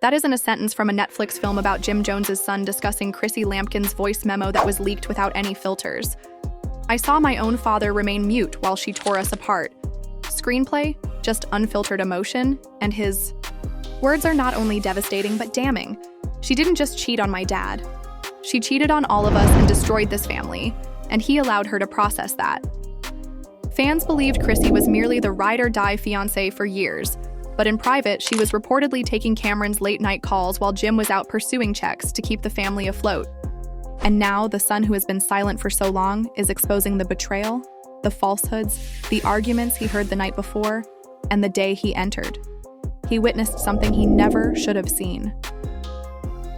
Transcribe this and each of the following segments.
That isn't a sentence from a Netflix film about Jim Jones's son discussing Chrissy Lampkin's voice memo that was leaked without any filters. I saw my own father remain mute while she tore us apart. Screenplay, just unfiltered emotion, and his words are not only devastating but damning. She didn't just cheat on my dad. She cheated on all of us and destroyed this family, and he allowed her to process that. Fans believed Chrissy was merely the ride-or-die fiancé for years, but in private, she was reportedly taking Cameron's late-night calls while Jim was out pursuing checks to keep the family afloat. And now, the son who has been silent for so long is exposing the betrayal, the falsehoods, the arguments he heard the night before, and the day he entered. He witnessed something he never should have seen.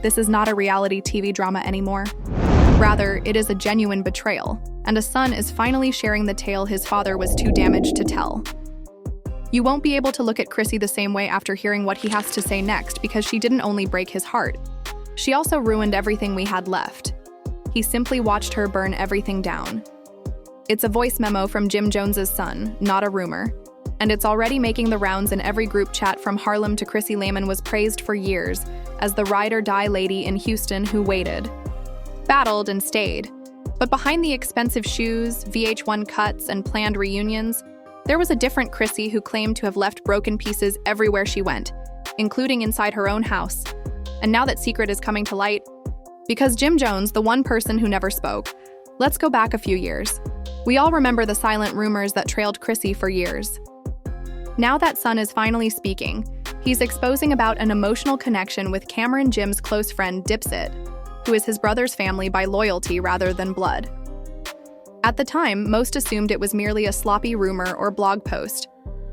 This is not a reality TV drama anymore. Rather, it is a genuine betrayal, and a son is finally sharing the tale his father was too damaged to tell. You won't be able to look at Chrissy the same way after hearing what he has to say next, because she didn't only break his heart. She also ruined everything we had left. He simply watched her burn everything down. It's a voice memo from Jim Jones's son, not a rumor, and it's already making the rounds in every group chat from Harlem to Chrissy Lamon was praised for years as the ride-or-die lady in Houston who waited, battled, and stayed. But behind the expensive shoes, VH1 cuts, and planned reunions, there was a different Chrissy who claimed to have left broken pieces everywhere she went, including inside her own house. And now that secret is coming to light, because Jim Jones, the one person who never spoke, let's go back a few years. We all remember the silent rumors that trailed Chrissy for years. Now that son is finally speaking, he's exposing about an emotional connection with Cameron Jim's close friend Dipset, who is his brother's family by loyalty rather than blood. At the time, most assumed it was merely a sloppy rumor or blog post.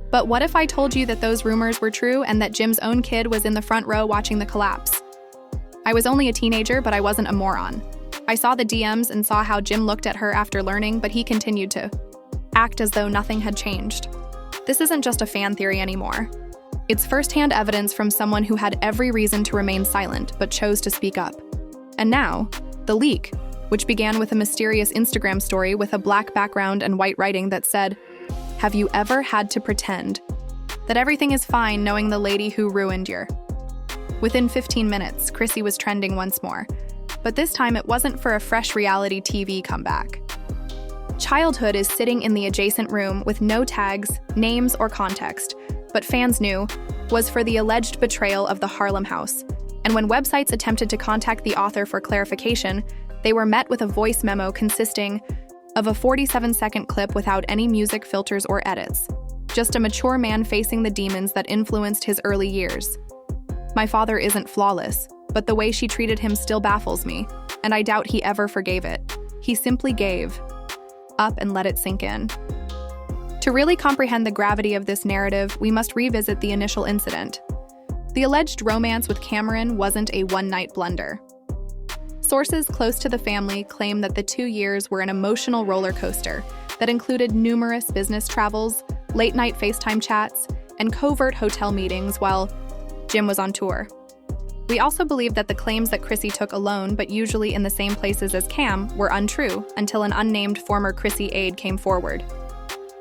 But what if I told you that those rumors were true and that Jim's own kid was in the front row watching the collapse? I was only a teenager, but I wasn't a moron. I saw the DMs and saw how Jim looked at her after learning, but he continued to act as though nothing had changed. This isn't just a fan theory anymore. It's firsthand evidence from someone who had every reason to remain silent, but chose to speak up. And now, the leak, which began with a mysterious Instagram story with a black background and white writing that said, "Have you ever had to pretend that everything is fine knowing the lady who ruined your?" Within 15 minutes, Chrissy was trending once more, but this time it wasn't for a fresh reality TV comeback. Childhood is sitting in the adjacent room with no tags, names, or context, but fans knew was for the alleged betrayal of the Harlem house. And when websites attempted to contact the author for clarification, they were met with a voice memo consisting of a 47-second clip without any music filters or edits. Just a mature man facing the demons that influenced his early years. My father isn't flawless, but the way she treated him still baffles me, and I doubt he ever forgave it. He simply gave up and let it sink in. To really comprehend the gravity of this narrative, we must revisit the initial incident. The alleged romance with Cameron wasn't a one-night blunder. Sources close to the family claim that the 2 years were an emotional roller coaster that included numerous business travels, late-night FaceTime chats, and covert hotel meetings while Jim was on tour. We also believe that the claims that Chrissy took alone, but usually in the same places as Cam, were untrue until an unnamed former Chrissy aide came forward.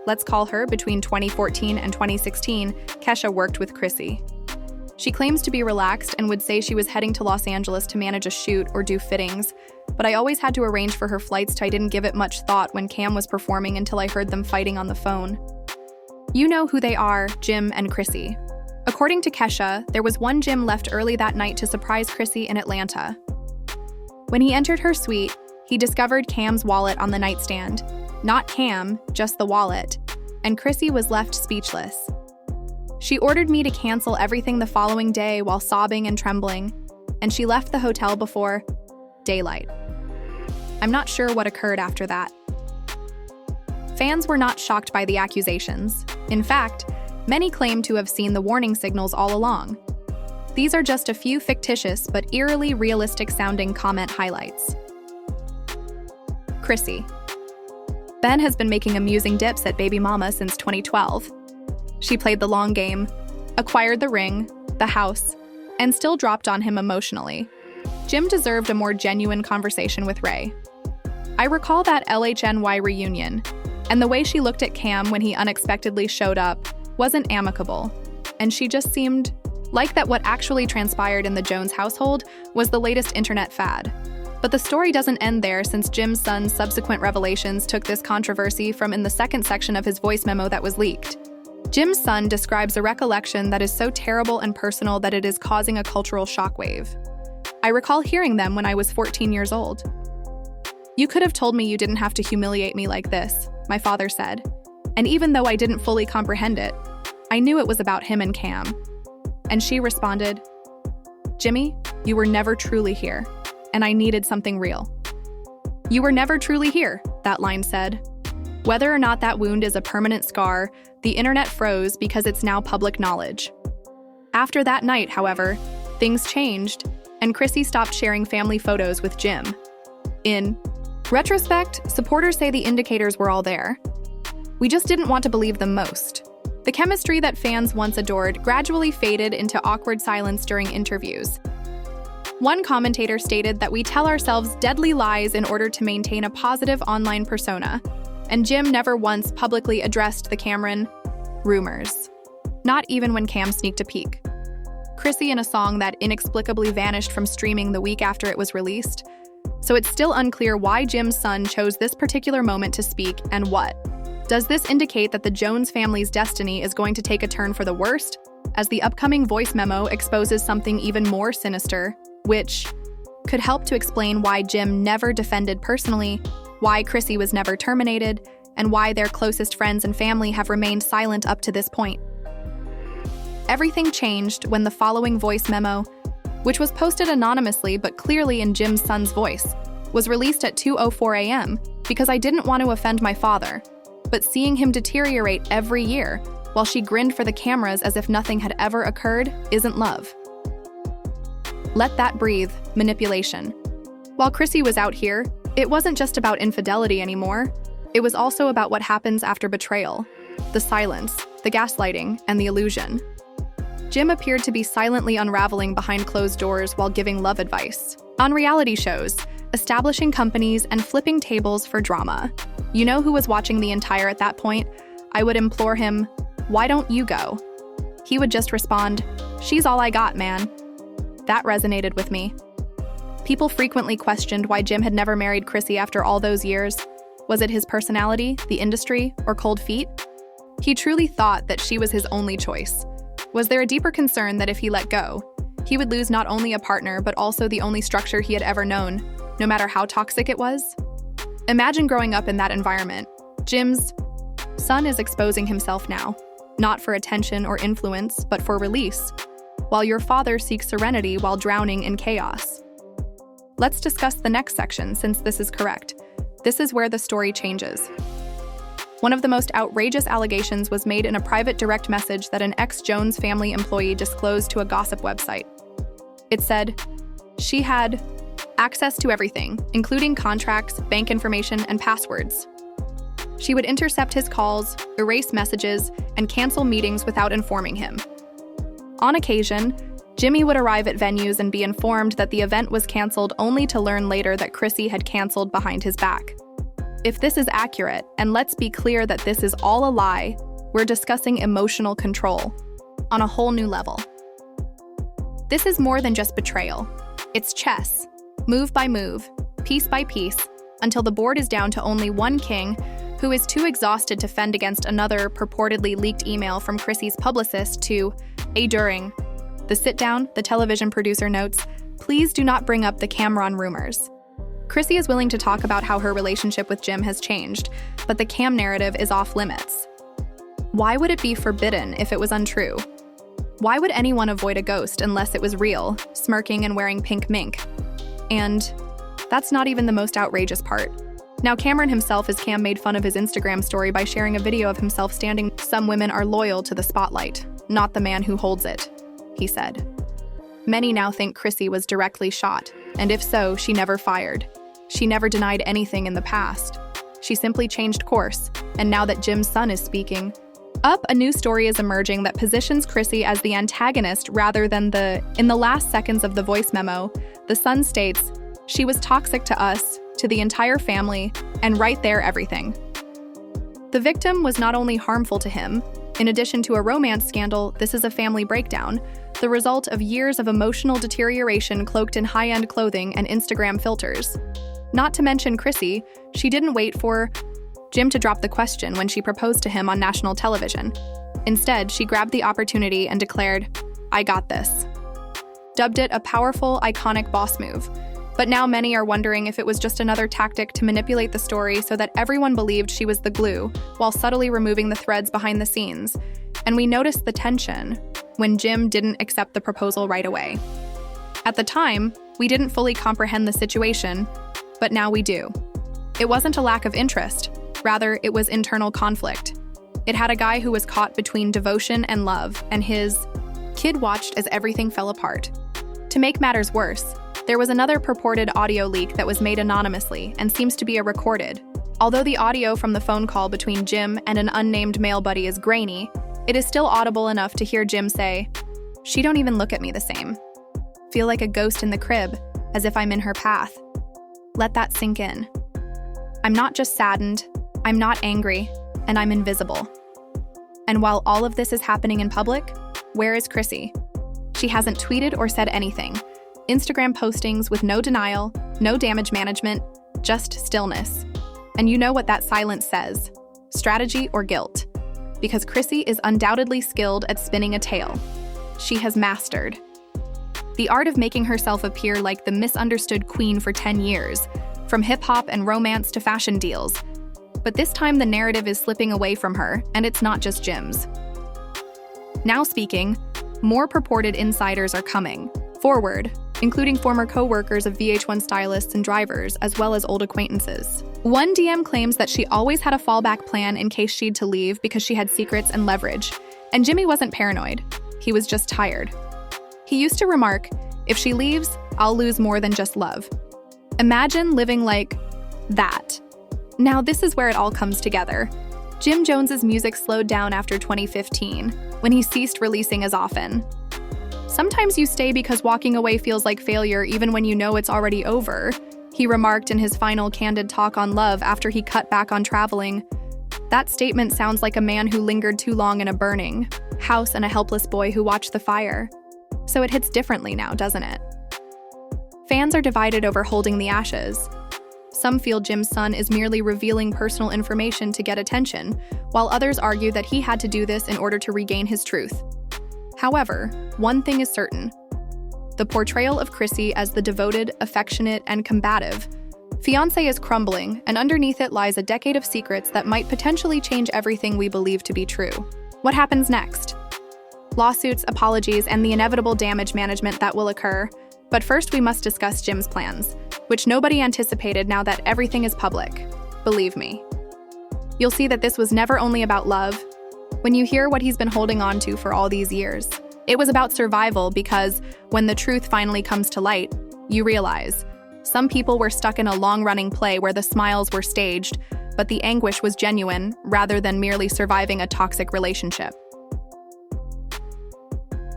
Let's call her, between 2014 and 2016, Kesha worked with Chrissy. She claims to be relaxed and would say she was heading to Los Angeles to manage a shoot or do fittings, but I always had to arrange for her flights, so I didn't give it much thought when Cam was performing until I heard them fighting on the phone. You know who they are, Jim and Chrissy. According to Kesha, there was one Jim left early that night to surprise Chrissy in Atlanta. When he entered her suite, he discovered Cam's wallet on the nightstand. Not Cam, just the wallet, and Chrissy was left speechless. She ordered me to cancel everything the following day while sobbing and trembling, and she left the hotel before daylight. I'm not sure what occurred after that. Fans were not shocked by the accusations. In fact, many claim to have seen the warning signals all along. These are just a few fictitious but eerily realistic-sounding comment highlights. Chrissy. Ben has been making amusing dips at baby mama since 2012. She played the long game, acquired the ring, the house, and still dropped on him emotionally. Jim deserved a more genuine conversation with Ray. I recall that LHNY reunion, and the way she looked at Cam when he unexpectedly showed up wasn't amicable, and she just seemed Like that what actually transpired in the Jones household was the latest internet fad. But the story doesn't end there, since Jim's son's subsequent revelations took this controversy from in the second section of his voice memo that was leaked. Jim's son describes a recollection that is so terrible and personal that it is causing a cultural shockwave. I recall hearing them when I was 14 years old. "You could have told me you didn't have to humiliate me like this," my father said. And even though I didn't fully comprehend it, I knew it was about him and Cam. And she responded, "Jimmy, you were never truly here, and I needed something real." "You were never truly here," that line said. Whether or not that wound is a permanent scar, the internet froze because it's now public knowledge. After that night, however, things changed, and Chrissy stopped sharing family photos with Jim. In retrospect, supporters say the indicators were all there. We just didn't want to believe them most. The chemistry that fans once adored gradually faded into awkward silence during interviews. One commentator stated that we tell ourselves deadly lies in order to maintain a positive online persona, and Jim never once publicly addressed the Cameron rumors, not even when Cam sneaked a peek. Chrissy in a song that inexplicably vanished from streaming the week after it was released. So it's still unclear why Jim's son chose this particular moment to speak and what. Does this indicate that the Jones family's destiny is going to take a turn for the worst, as the upcoming voice memo exposes something even more sinister, which could help to explain why Jim never defended personally, why Chrissy was never terminated, and why their closest friends and family have remained silent up to this point. Everything changed when the following voice memo, which was posted anonymously but clearly in Jim's son's voice, was released at 2:04 a.m. because I didn't want to offend my father, but seeing him deteriorate every year while she grinned for the cameras as if nothing had ever occurred isn't love. Let that breathe, manipulation. While Chrissy was out here, it wasn't just about infidelity anymore. It was also about what happens after betrayal, the silence, the gaslighting, and the illusion. Jim appeared to be silently unraveling behind closed doors while giving love advice, on reality shows, establishing companies, and flipping tables for drama. You know who was watching the entire at that point? I would implore him, "Why don't you go?" He would just respond, "She's all I got, man." That resonated with me. People frequently questioned why Jim had never married Chrissy after all those years. Was it his personality, the industry, or cold feet? He truly thought that she was his only choice. Was there a deeper concern that if he let go, he would lose not only a partner but also the only structure he had ever known, no matter how toxic it was? Imagine growing up in that environment. Jim's son is exposing himself now, not for attention or influence, but for release, while your father seeks serenity while drowning in chaos. Let's discuss the next section, since this is correct. This is where the story changes. One of the most outrageous allegations was made in a private direct message that an ex-Jones family employee disclosed to a gossip website. It said, she had access to everything, including contracts, bank information, and passwords. She would intercept his calls, erase messages, and cancel meetings without informing him. On occasion, Jimmy would arrive at venues and be informed that the event was canceled, only to learn later that Chrissy had canceled behind his back. If this is accurate, and let's be clear that this is all a lie, we're discussing emotional control on a whole new level. This is more than just betrayal. It's chess, move by move, piece by piece, until the board is down to only one king who is too exhausted to fend against another purportedly leaked email from Chrissy's publicist to during the sit-down, the television producer notes, "Please do not bring up the Cameron rumors." Chrissy is willing to talk about how her relationship with Jim has changed, but the Cam narrative is off limits. Why would it be forbidden if it was untrue? Why would anyone avoid a ghost unless it was real, smirking and wearing pink mink? And that's not even the most outrageous part. Now, Cameron himself, as Cam made fun of his Instagram story by sharing a video of himself standing. "Some women are loyal to the spotlight, not the man who holds it," he said. Many now think Chrissy was directly shot, and if so, she never fired. She never denied anything in the past. She simply changed course, and now that Jim's son is speaking up, a new story is emerging that positions Chrissy as the antagonist rather than in the last seconds of the voice memo, the son states, "She was toxic to us, to the entire family, and right there everything." The victim was not only harmful to him, In addition to a romance scandal, this is a family breakdown, the result of years of emotional deterioration cloaked in high-end clothing and Instagram filters. Not to mention Chrissy, she didn't wait for Jim to drop the question when she proposed to him on national television. Instead, she grabbed the opportunity and declared, "I got this." Dubbed it a powerful, iconic boss move. But now many are wondering if it was just another tactic to manipulate the story so that everyone believed she was the glue, while subtly removing the threads behind the scenes. And we noticed the tension when Jim didn't accept the proposal right away. At the time, we didn't fully comprehend the situation, but now we do. It wasn't a lack of interest, rather it was internal conflict. It had a guy who was caught between devotion and love, and his kid watched as everything fell apart. To make matters worse, there was another purported audio leak that was made anonymously and seems to be a recorded. Although the audio from the phone call between Jim and an unnamed male buddy is grainy, it is still audible enough to hear Jim say, "She don't even look at me the same. Feel like a ghost in the crib, as if I'm in her path." Let that sink in. I'm not just saddened, I'm not angry, and I'm invisible. And while all of this is happening in public, where is Chrissy? She hasn't tweeted or said anything. Instagram postings with no denial, no damage management, just stillness. And you know what that silence says: strategy or guilt. Because Chrissy is undoubtedly skilled at spinning a tale. She has mastered the art of making herself appear like the misunderstood queen for 10 years, from hip-hop and romance to fashion deals. But this time the narrative is slipping away from her, and it's not just Jim's. Now speaking, more purported insiders are coming forward, including former co-workers of VH1 stylists and drivers, as well as old acquaintances. One DM claims that she always had a fallback plan in case she'd to leave because she had secrets and leverage. And Jimmy wasn't paranoid. He was just tired. He used to remark, "If she leaves, I'll lose more than just love." Imagine living like that. Now this is where it all comes together. Jim Jones's music slowed down after 2015, when he ceased releasing as often. "Sometimes you stay because walking away feels like failure even when you know it's already over," he remarked in his final candid talk on love after he cut back on traveling. That statement sounds like a man who lingered too long in a burning house and a helpless boy who watched the fire. So it hits differently now, doesn't it? Fans are divided over holding the ashes. Some feel Jim's son is merely revealing personal information to get attention, while others argue that he had to do this in order to regain his truth. However, one thing is certain. The portrayal of Chrissy as the devoted, affectionate, and combative fiancé is crumbling, and underneath it lies a decade of secrets that might potentially change everything we believe to be true. What happens next? Lawsuits, apologies, and the inevitable damage management that will occur. But first we must discuss Jim's plans, which nobody anticipated now that everything is public. Believe me. You'll see that this was never only about love. When you hear what he's been holding on to for all these years, it was about survival, because when the truth finally comes to light, you realize some people were stuck in a long-running play where the smiles were staged, but the anguish was genuine rather than merely surviving a toxic relationship.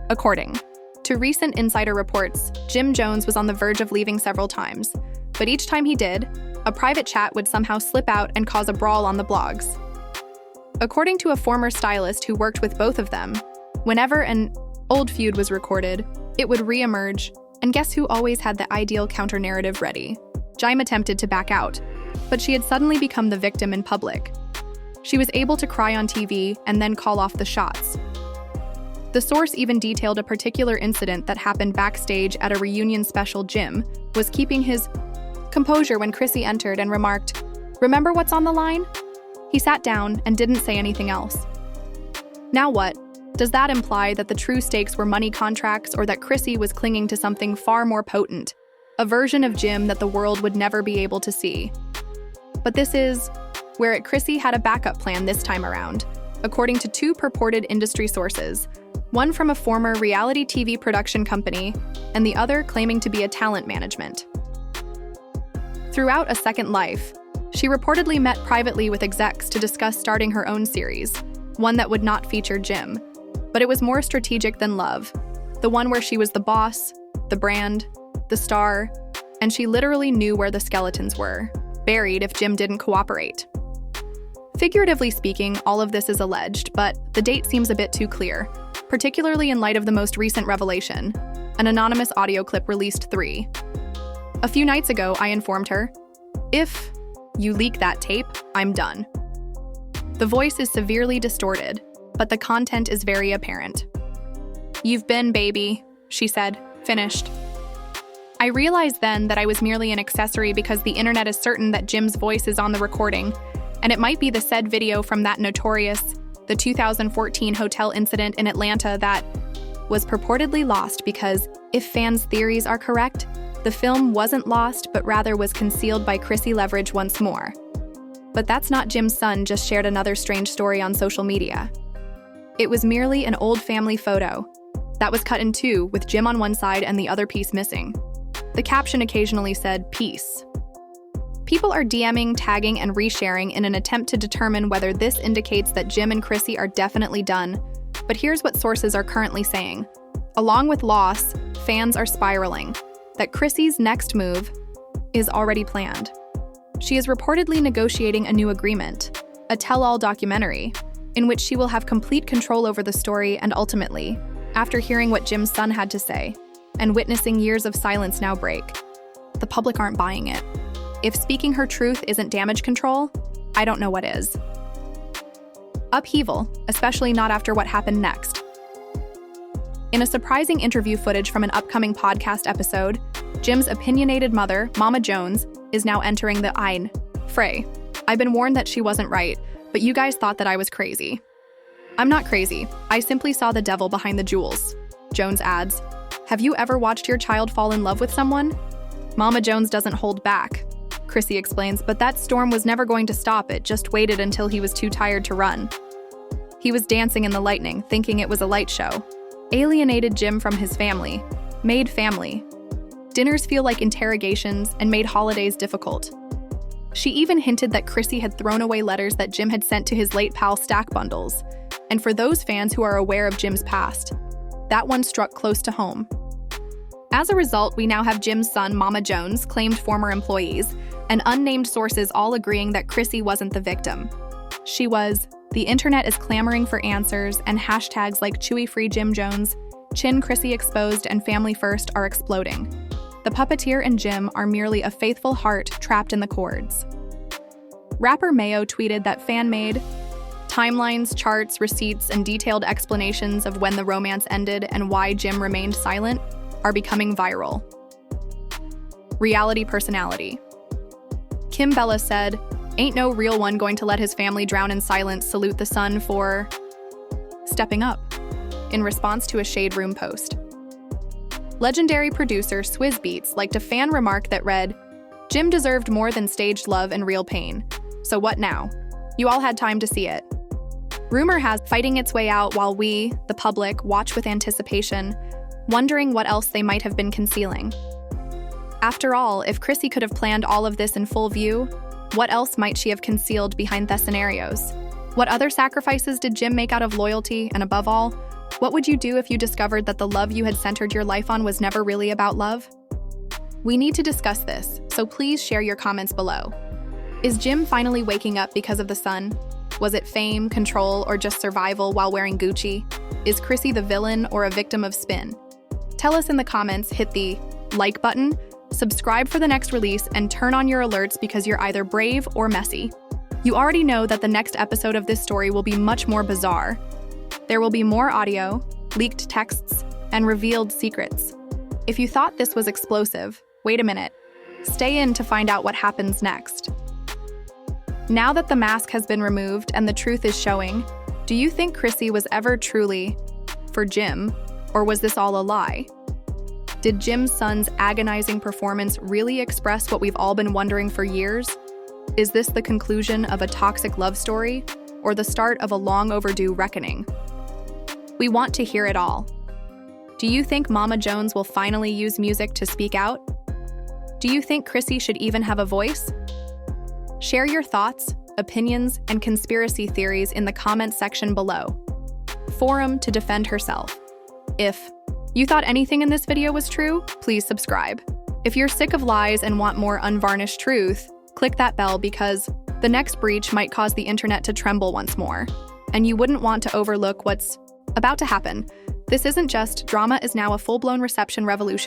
According to recent insider reports, Jim Jones was on the verge of leaving several times, but each time he did, a private chat would somehow slip out and cause a brawl on the blogs. According to a former stylist who worked with both of them, whenever an old feud was recorded, it would re-emerge, and guess who always had the ideal counter-narrative ready? Jim attempted to back out, but she had suddenly become the victim in public. She was able to cry on TV and then call off the shots. The source even detailed a particular incident that happened backstage at a reunion special. Jim was keeping his composure when Chrissy entered and remarked, "Remember what's on the line?" He sat down and didn't say anything else. Now what? Does that imply that the true stakes were money contracts, or that Chrissy was clinging to something far more potent, a version of Jim that the world would never be able to see? But this is where Chrissy had a backup plan this time around, according to two purported industry sources, one from a former reality TV production company and the other claiming to be a talent management. Throughout A Second Life, she reportedly met privately with execs to discuss starting her own series, one that would not feature Jim. But it was more strategic than love, the one where she was the boss, the brand, the star, and she literally knew where the skeletons were, buried if Jim didn't cooperate. Figuratively speaking, all of this is alleged, but the date seems a bit too clear, particularly in light of the most recent revelation, an anonymous audio clip released 3. A few nights ago, I informed her, "If you leak that tape, I'm done." The voice is severely distorted, but the content is very apparent. "You've been, baby," she said, finished. I realized then that I was merely an accessory because the internet is certain that Jim's voice is on the recording, and it might be the said video from that notorious, the 2014 hotel incident in Atlanta that was purportedly lost because, if fans' theories are correct, the film wasn't lost but rather was concealed by Chrissy Leverage once more. But that's not Jim's son just shared another strange story on social media. It was merely an old family photo that was cut in two with Jim on one side and the other piece missing. The caption occasionally said, "Peace." People are DMing, tagging, and resharing in an attempt to determine whether this indicates that Jim and Chrissy are definitely done. But here's what sources are currently saying. Along with loss, fans are spiraling that Chrissy's next move is already planned. She is reportedly negotiating a new agreement, a tell-all documentary, in which she will have complete control over the story and ultimately, after hearing what Jim's son had to say, and witnessing years of silence now break, the public aren't buying it. If speaking her truth isn't damage control, I don't know what is. Upheaval, especially not after what happened next. In a surprising interview footage from an upcoming podcast episode, Jim's opinionated mother, Mama Jones, is now entering the Ein fray. I've been warned that she wasn't right, but you guys thought that I was crazy. I'm not crazy. I simply saw the devil behind the jewels. Jones adds, "Have you ever watched your child fall in love with someone?" Mama Jones doesn't hold back. Chrissy explains, but that storm was never going to stop, it just waited until he was too tired to run. He was dancing in the lightning, thinking it was a light show. Alienated Jim from his family. Made family. Dinners feel like interrogations and made holidays difficult. She even hinted that Chrissy had thrown away letters that Jim had sent to his late pal Stack Bundles. And for those fans who are aware of Jim's past, that one struck close to home. As a result, we now have Jim's son, Mama Jones, claimed former employees, and unnamed sources all agreeing that Chrissy wasn't the victim. She was. The internet is clamoring for answers, and hashtags like Chewy Free Jim Jones, Chin Chrissy Exposed, and Family First are exploding. The puppeteer and Jim are merely a faithful heart trapped in the cords. Rapper Mayo tweeted that fan-made timelines, charts, receipts, and detailed explanations of when the romance ended and why Jim remained silent are becoming viral. Reality personality. Kim Bella said, "Ain't no real one going to let his family drown in silence, salute the son for stepping up," in response to a Shade Room post. Legendary producer Swizz Beatz liked a fan remark that read, "Jim deserved more than staged love and real pain. So what now? You all had time to see it." Rumor has fighting its way out while we, the public, watch with anticipation, wondering what else they might have been concealing. After all, if Chrissy could have planned all of this in full view, what else might she have concealed behind the scenarios? What other sacrifices did Jim make out of loyalty? And above all, what would you do if you discovered that the love you had centered your life on was never really about love? We need to discuss this, so please share your comments below. Is Jim finally waking up because of the son? Was it fame, control, or just survival while wearing Gucci? Is Chrissy the villain or a victim of spin? Tell us in the comments, hit the like button, subscribe for the next release, and turn on your alerts because you're either brave or messy. You already know that the next episode of this story will be much more bizarre. There will be more audio, leaked texts, and revealed secrets. If you thought this was explosive, wait a minute. Stay in to find out what happens next. Now that the mask has been removed and the truth is showing, do you think Chrissy was ever truly for Jim, or was this all a lie? Did Jim's son's agonizing performance really express what we've all been wondering for years? Is this the conclusion of a toxic love story, or the start of a long overdue reckoning? We want to hear it all. Do you think Mama Jones will finally use music to speak out? Do you think Chrissy should even have a voice? Share your thoughts, opinions, and conspiracy theories in the comments section below. Forum to defend herself. If you thought anything in this video was true, please subscribe. If you're sick of lies and want more unvarnished truth, click that bell because The next breach might cause the internet to tremble once more, and you wouldn't want to overlook what's about to happen. This isn't just drama, is now a full-blown reception revolution.